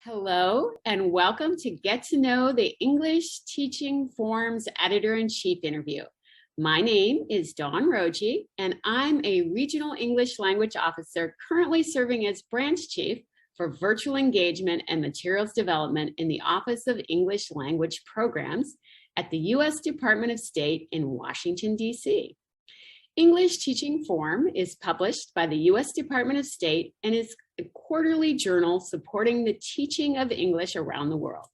Hello, and welcome to Get to Know the English Teaching Forum's Editor-in-Chief interview. My name is Dawn Roji, and I'm a Regional English Language Officer currently serving as Branch Chief for Virtual Engagement and Materials Development in the Office of English Language Programs at the U.S. Department of State in Washington, D.C. English Teaching Forum is published by the U.S. Department of State and is a quarterly journal supporting the teaching of English around the world.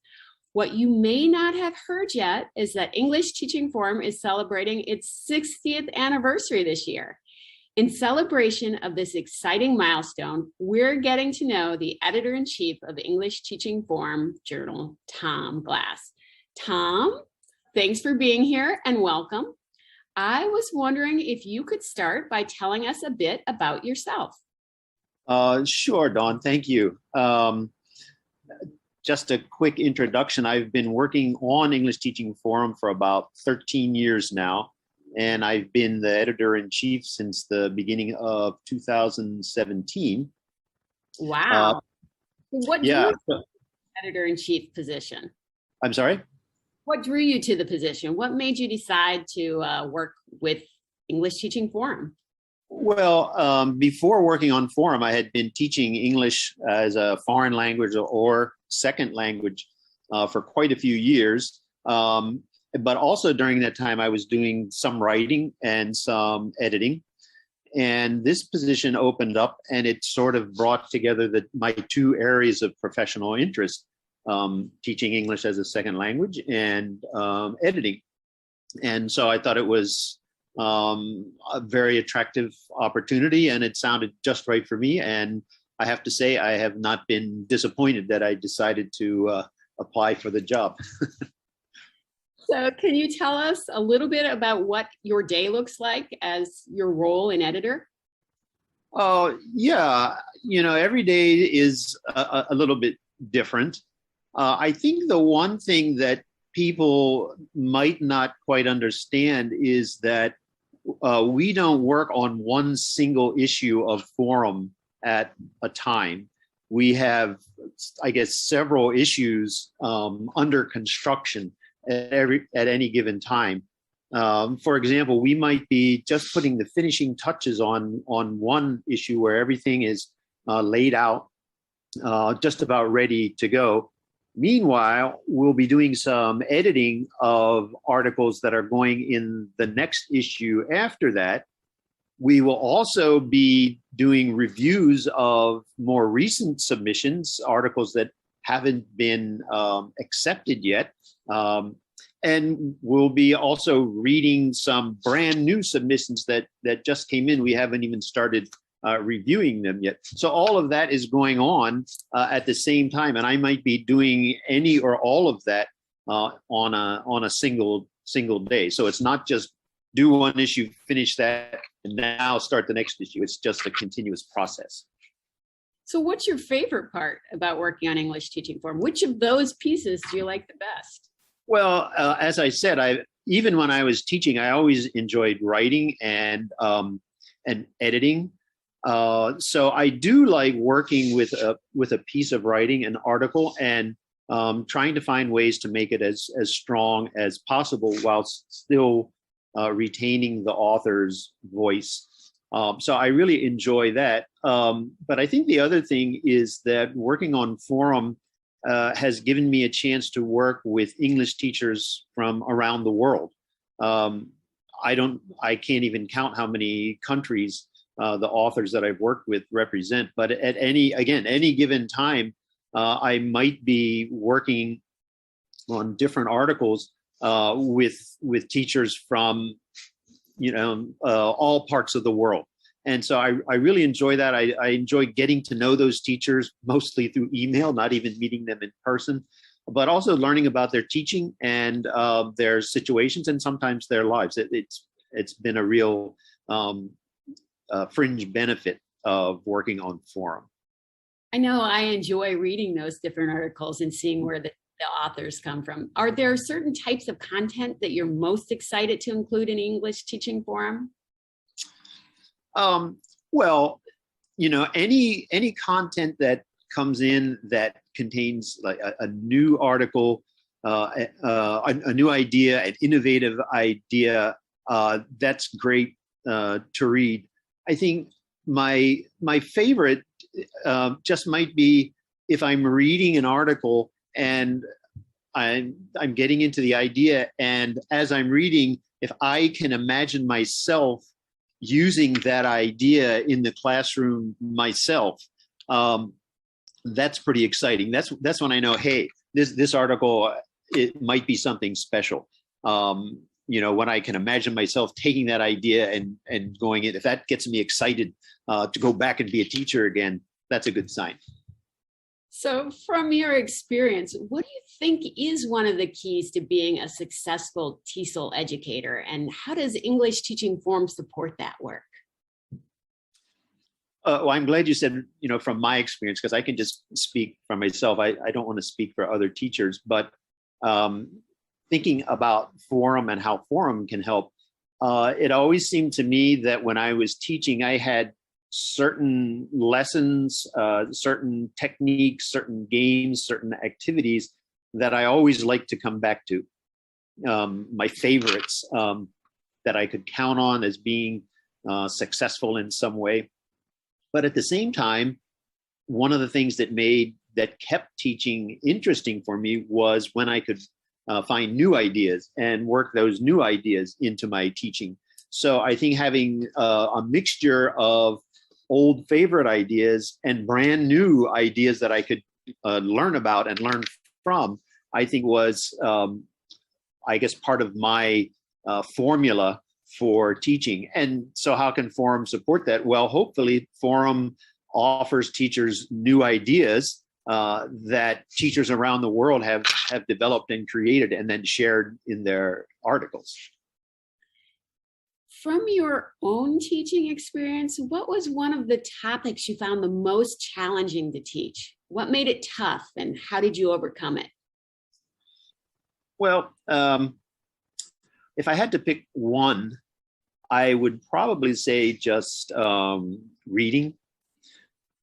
What you may not have heard yet is that English Teaching Forum is celebrating its 60th anniversary this year. In celebration of this exciting milestone, we're getting to know the editor-in-chief of English Teaching Forum Journal, Tom Glass. Tom, thanks for being here and welcome. I was wondering if you could start by telling us a bit about yourself. Sure, Dawn, thank you. Just a quick introduction. I've been working on English Teaching Forum for about 13 years now, and I've been the editor-in-chief since the beginning of 2017. Wow. What drew you to the editor-in-chief position? I'm sorry? What drew you to the position? What made you decide to work with English Teaching Forum? Well, before working on Forum, I had been teaching English as a foreign language or second language for quite a few years. But also during that time, I was doing some writing and some editing. And this position opened up and it sort of brought together my two areas of professional interest, teaching English as a second language and editing. And so I thought it was a very attractive opportunity, and it sounded just right for me. And I have to say, I have not been disappointed that I decided to apply for the job. So can you tell us a little bit about what your day looks like as your role in editor? Yeah, every day is a little bit different. I think the one thing that people might not quite understand is that we don't work on one single issue of Forum at a time. We have, I guess, several issues under construction at any given time. For example, we might be just putting the finishing touches on one issue where everything is laid out, just about ready to go. Meanwhile, we'll be doing some editing of articles that are going in the next issue after that. We will also be doing reviews of more recent submissions, articles that haven't been accepted yet. And we'll be also reading some brand new submissions that just came in. We haven't even started reviewing them yet. So all of that is going on at the same time, and I might be doing any or all of that on a single day. So it's not just do one issue, finish that, and now start the next issue. It's just a continuous process. So what's your favorite part about working on English Teaching Forum? Which of those pieces do you like the best? Well, as I said, even when I was teaching, I always enjoyed writing and editing. So I do like working with a piece of writing, an article, and trying to find ways to make it as strong as possible while still retaining the author's voice. So I really enjoy that. But I think the other thing is that working on Forum has given me a chance to work with English teachers from around the world. I can't even count how many countries the authors that I've worked with represent, but at any given time, I might be working on different articles with teachers from all parts of the world. And so I really enjoy that. I enjoy getting to know those teachers, mostly through email, not even meeting them in person, but also learning about their teaching and their situations and sometimes their lives. It's been a real fringe benefit of working on Forum. I know I enjoy reading those different articles and seeing where the authors come from. Are there certain types of content that you're most excited to include in English Teaching Forum? Well, any content that comes in that contains like a new article, a new idea, an innovative idea, that's great to read. I think my favorite just might be if I'm reading an article and I'm getting into the idea, and as I'm reading, if I can imagine myself using that idea in the classroom myself, that's pretty exciting. That's when I know, hey, this article, it might be something special. When I can imagine myself taking that idea and going in, if that gets me excited to go back and be a teacher again, that's a good sign. So from your experience, what do you think is one of the keys to being a successful TESL educator, and how does English teaching form support that work? Well, I'm glad you said, from my experience, because I can just speak for myself. I don't want to speak for other teachers, but thinking about Forum and how Forum can help, it always seemed to me that when I was teaching, I had certain lessons, certain techniques, certain games, certain activities that I always like to come back to. My favorites that I could count on as being successful in some way. But at the same time, one of the things that kept teaching interesting for me was when I could find new ideas and work those new ideas into my teaching. So I think having a mixture of old favorite ideas and brand new ideas that I could learn about and learn from, I think was, I guess, part of my formula for teaching. And so how can Forum support that? Well, hopefully Forum offers teachers new ideas that teachers around the world have developed and created and then shared in their articles. From your own teaching experience, what was one of the topics you found the most challenging to teach? What made it tough, and how did you overcome it? Well, if I had to pick one, I would probably say just reading.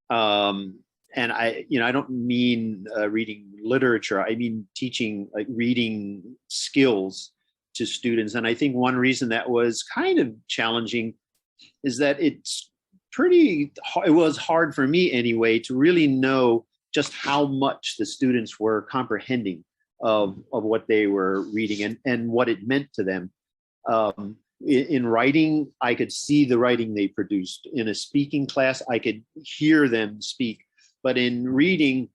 And I don't mean reading literature. I mean teaching, like reading skills to students. And I think one reason that was kind of challenging is that it was hard for me anyway to really know just how much the students were comprehending of what they were reading and what it meant to them. In writing, I could see the writing they produced. In a speaking class, I could hear them speak. But in reading,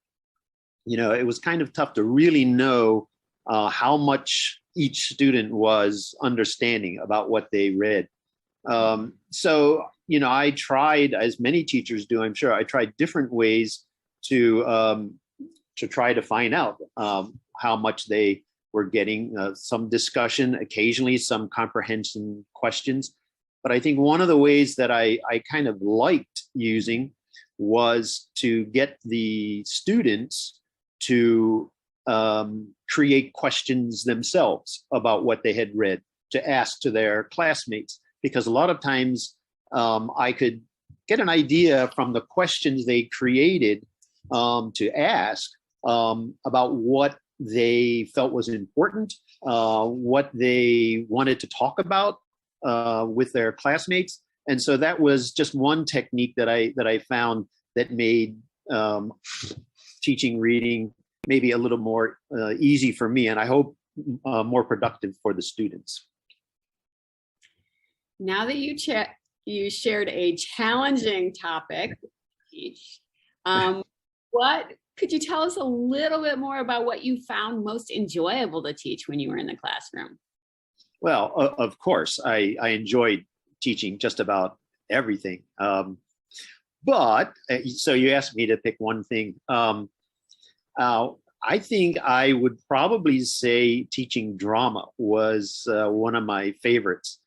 it was kind of tough to really know how much each student was understanding about what they read. So, I tried, as many teachers do, I'm sure, I tried different ways to try to find out how much they were getting. Some discussion, occasionally some comprehension questions. But I think one of the ways that I kind of liked using was to get the students to create questions themselves about what they had read, to ask to their classmates, because a lot of times I could get an idea from the questions they created to ask about what they felt was important, what they wanted to talk about with their classmates. And so that was just one technique that I found that made teaching reading maybe a little more easy for me, and I hope more productive for the students. Now that you shared a challenging topic, what could you tell us a little bit more about what you found most enjoyable to teach when you were in the classroom? Well, of course, I enjoyed teaching just about everything. But so you asked me to pick one thing. I think I would probably say teaching drama was one of my favorites.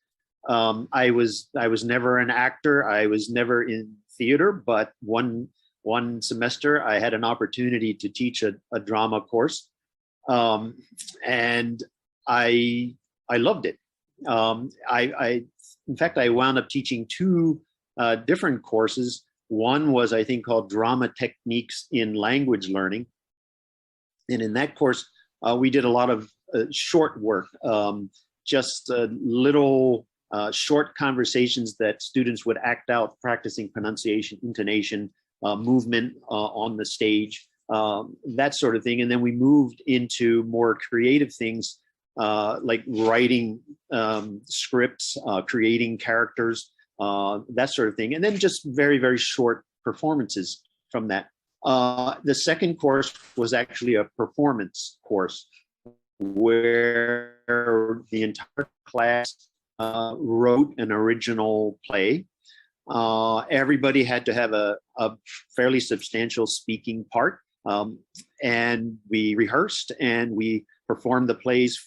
I was never an actor. I was never in theater, but one semester I had an opportunity to teach a drama course, and I loved it. In fact, I wound up teaching two different courses One was, I think, called Drama Techniques in Language Learning. And in that course, we did a lot of short work, just little short conversations that students would act out, practicing pronunciation, intonation, movement on the stage, that sort of thing. And then we moved into more creative things, like writing scripts, creating characters, that sort of thing. And then just very, very short performances from that. The second course was actually a performance course where the entire class wrote an original play. Everybody had to have a fairly substantial speaking part. And we rehearsed and we performed the plays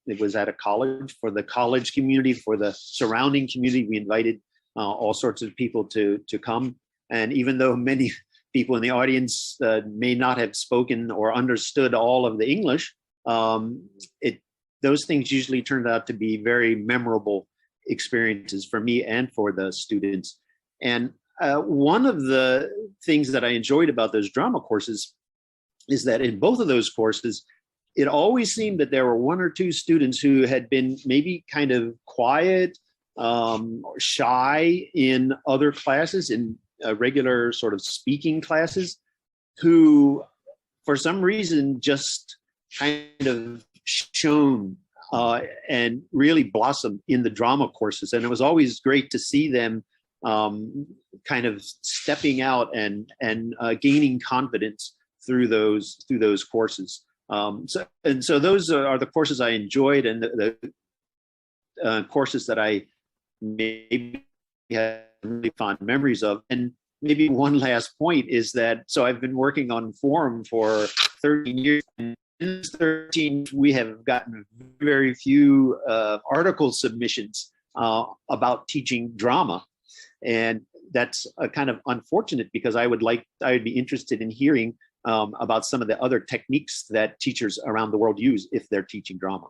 it was at a college, for the college community, for the surrounding community. We invited all sorts of people to come. And even though many people in the audience may not have spoken or understood all of the English, those things usually turned out to be very memorable experiences for me and for the students. And one of the things that I enjoyed about those drama courses is that in both of those courses, it always seemed that there were one or two students who had been maybe kind of quiet or shy in other classes, in regular sort of speaking classes, who for some reason just kind of shone and really blossomed in the drama courses. And it was always great to see them kind of stepping out and gaining confidence through those courses. So those are the courses I enjoyed, and the courses that I maybe have really fond memories of. And maybe one last point is that, so I've been working on Forum for 13 years. And in those 13, we have gotten very few article submissions about teaching drama. And that's kind of unfortunate, because I would be interested in hearing about some of the other techniques that teachers around the world use if they're teaching drama.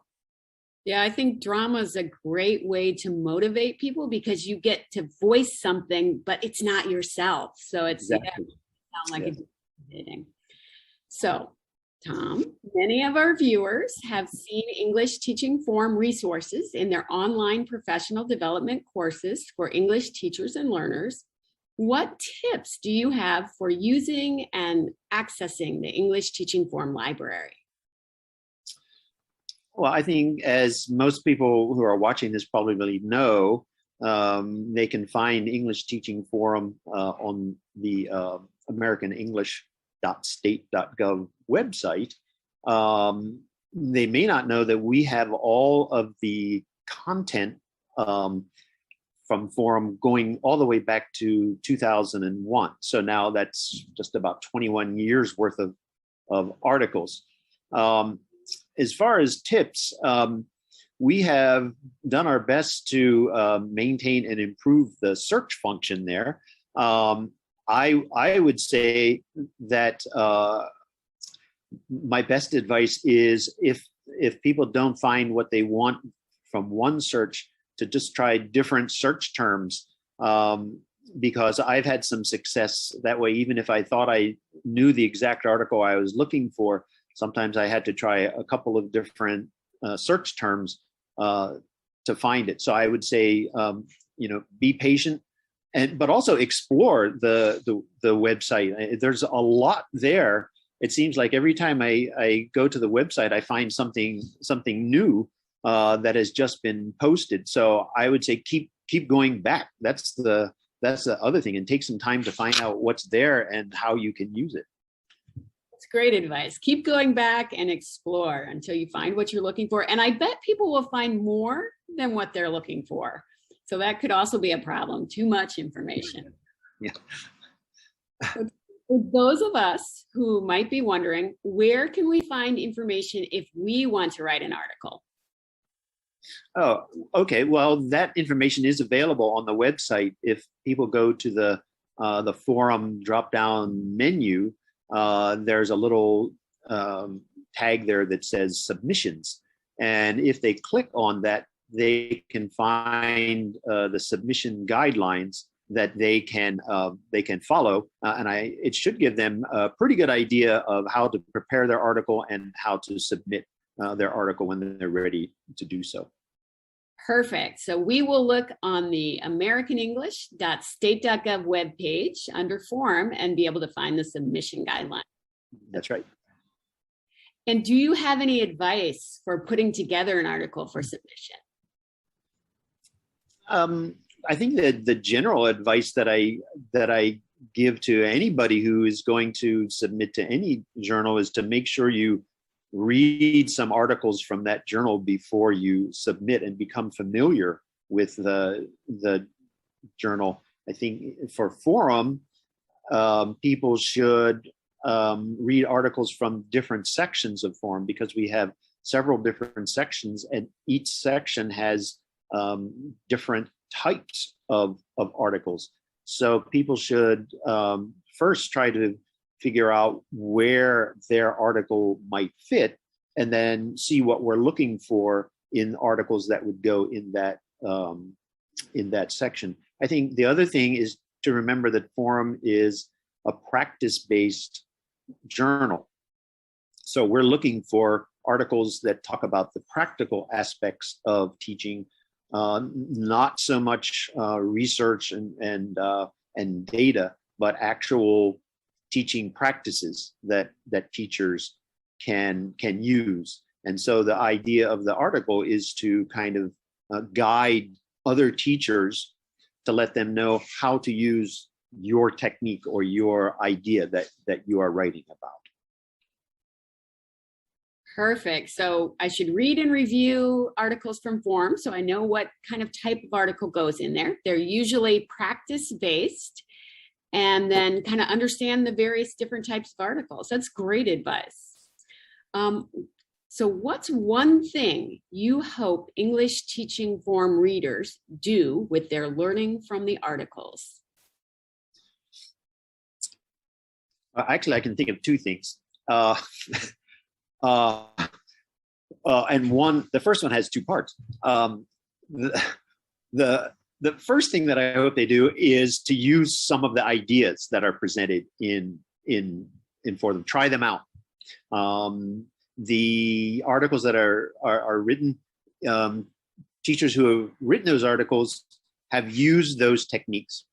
Yeah, I think drama is a great way to motivate people, because you get to voice something, but it's not yourself. So it's exactly. Sound like it's motivating. So, Tom, many of our viewers have seen English Teaching Forum resources in their online professional development courses for English teachers and learners. What tips do you have for using and accessing the English Teaching Forum library? Well, I think, as most people who are watching this probably know, they can find English Teaching Forum on the americanenglish.state.gov website. They may not know that we have all of the content from Forum going all the way back to 2001. So now that's just about 21 years worth of articles. As far as tips, we have done our best to maintain and improve the search function there. I would say that my best advice is, if people don't find what they want from one search, to just try different search terms, because I've had some success that way. Even if I thought I knew the exact article I was looking for, sometimes I had to try a couple of different search terms to find it. So I would say, be patient, but also explore the website. There's a lot there. It seems like every time I go to the website, I find something new that has just been posted. So I would say keep going back. That's the other thing, and take some time to find out what's there and how you can use it. That's great advice. Keep going back and explore until you find what you're looking for. And I bet people will find more than what they're looking for. So that could also be a problem, too much information. Yeah. For those of us who might be wondering, where can we find information if we want to write an article? Oh, okay. Well, that information is available on the website. If people go to the forum drop-down menu, there's a little tag there that says submissions. And if they click on that, they can find the submission guidelines that they can follow, and it should give them a pretty good idea of how to prepare their article and how to submit their article when they're ready to do so. Perfect. So we will look on the americanenglish.state.gov webpage under form and be able to find the submission guideline. That's right. And do you have any advice for putting together an article for submission? I think that the general advice that I give to anybody who is going to submit to any journal is to make sure you read some articles from that journal before you submit and become familiar with the journal. I think for forum, people should read articles from different sections of forum, because we have several different sections, and each section has different types of articles. So people should first try to figure out where their article might fit, and then see what we're looking for in articles that would go in that section. I think the other thing is to remember that Forum is a practice-based journal. So we're looking for articles that talk about the practical aspects of teaching, not so much research and data, but actual teaching practices that teachers can use. And so the idea of the article is to kind of guide other teachers to let them know how to use your technique or your idea that you are writing about. Perfect. So I should read and review articles from Forum so I know what kind of type of article goes in there. They're usually practice-based, and then kind of understand the various different types of articles. That's great advice. So what's one thing you hope English Teaching Forum readers do with their learning from the articles? Actually, I can think of two things. And the first one has two parts. The first thing that I hope they do is to use some of the ideas that are presented in for them. Try them out. The articles that are written, teachers who have written those articles have used those techniques,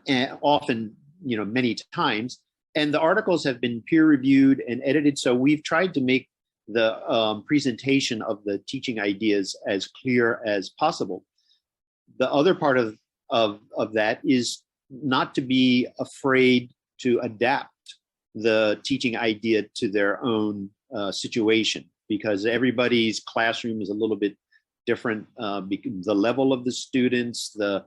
and often, many times. And the articles have been peer reviewed and edited. So we've tried to make the presentation of the teaching ideas as clear as possible. The other part of that is not to be afraid to adapt the teaching idea to their own situation, because everybody's classroom is a little bit different. The level of the students, the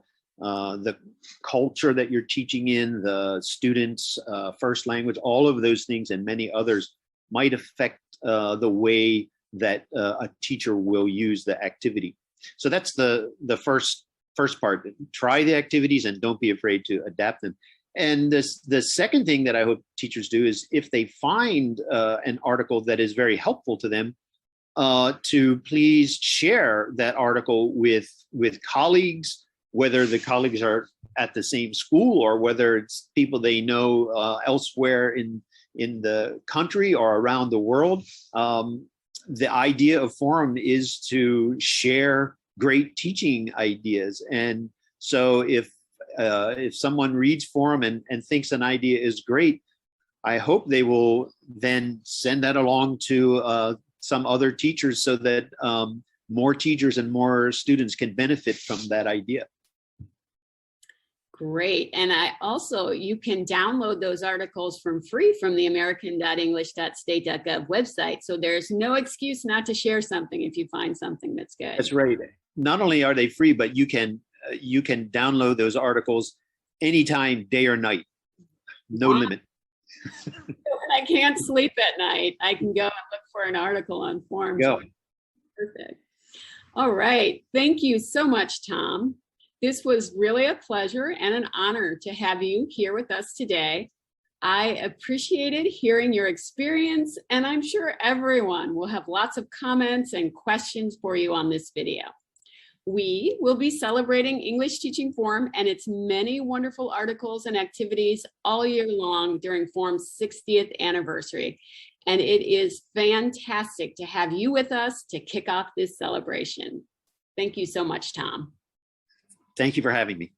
culture that you're teaching in, the students' first language, all of those things and many others might affect the way that a teacher will use the activity. So that's the first part. Try the activities and don't be afraid to adapt them. And the second thing that I hope teachers do is, if they find an article that is very helpful to them, to please share that article with colleagues, whether the colleagues are at the same school or whether it's people they know elsewhere in the country or around the world. The idea of Forum is to share great teaching ideas. And so if someone reads Forum and thinks an idea is great, I hope they will then send that along to some other teachers, so that more teachers and more students can benefit from that idea. Great. And you can download those articles from free from the american.english.state.gov website. So there's no excuse not to share something if you find something that's good. That's right. Not only are they free, but you can download those articles anytime, day or night. No limit. When I can't sleep at night, I can go and look for an article on Forum. Go. Perfect. All right. Thank you so much, Tom. This was really a pleasure and an honor to have you here with us today. I appreciated hearing your experience, and I'm sure everyone will have lots of comments and questions for you on this video. We will be celebrating English Teaching Forum and its many wonderful articles and activities all year long during Forum's 60th anniversary. And it is fantastic to have you with us to kick off this celebration. Thank you so much, Tom. Thank you for having me.